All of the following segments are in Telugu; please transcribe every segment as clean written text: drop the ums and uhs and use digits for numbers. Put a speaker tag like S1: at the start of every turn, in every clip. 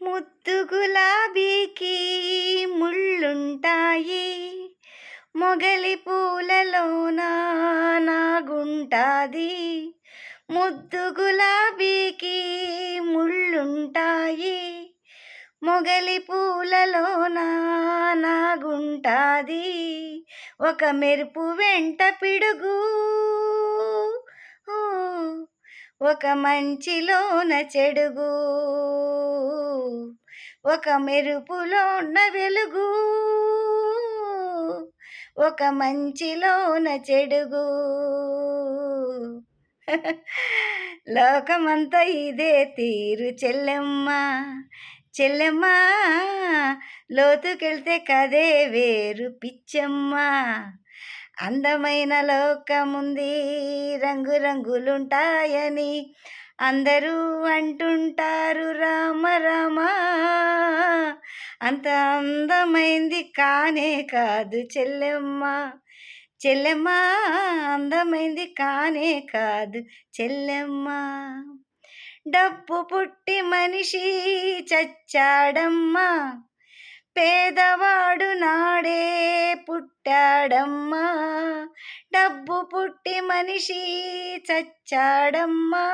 S1: ముద్దు గులాబీకి ముళ్ళుంటాయి, మొగలి పూలలోన నాగుంటాది. ముద్దు గులాబీకి ముళ్ళుంటాయి, మొగలి పూలలోన నాగుంటాది. ఒక మెరుపు వెంట పిడుగు, ఒక మంచిలోన చెడుగు, ఒక మెరుపులోన వెలుగు, ఒక మంచిలోన చెడుగు. లోకమంతా ఇదే తీరు చెల్లెమ్మ, చెల్లెమ్మ లోతుకెళ్తే కదే వేరు పిచ్చమ్మ. అందమైన లోకముంది రంగురంగులుంటాయని అందరూ అంటుంటారు రామ రామ. అంత అందమైంది కానే కాదు చెల్లెమ్మ, చెల్లెమ్మ అందమైంది కానే కాదు చెల్లెమ్మ. డబ్బు పుట్టి మనిషి చచ్చాడమ్మా, పేదవాడు నాడే పుట్టాడమ్మా. డబ్బు పుట్టి మనిషి చచ్చాడమ్మా,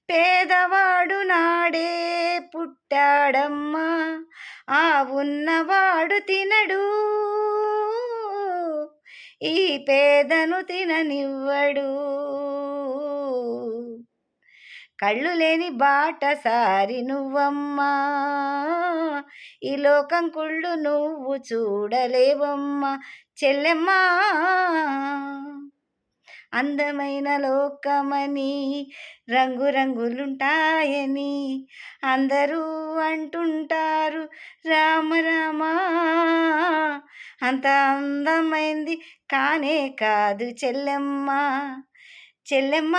S1: పేదవాడు నాడే పుట్టాడమ్మా. ఆ ఉన్నవాడు తినడు, ఈ పేదను తిననివ్వడు. కళ్ళు లేని బాటసారి నువ్వమ్మా, ఈ లోకం కుళ్ళు నువ్వు చూడలేవమ్మా చెల్లెమ్మా. అందమైన లోకమని రంగురంగులుంటాయని అందరూ అంటుంటారు రామ రామ. అంత అందమైంది కానే కాదు చెల్లెమ్మ, చెల్లెమ్మ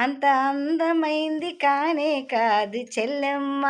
S1: అంత అందమైంది కానే కాదు చెల్లెమ్మ.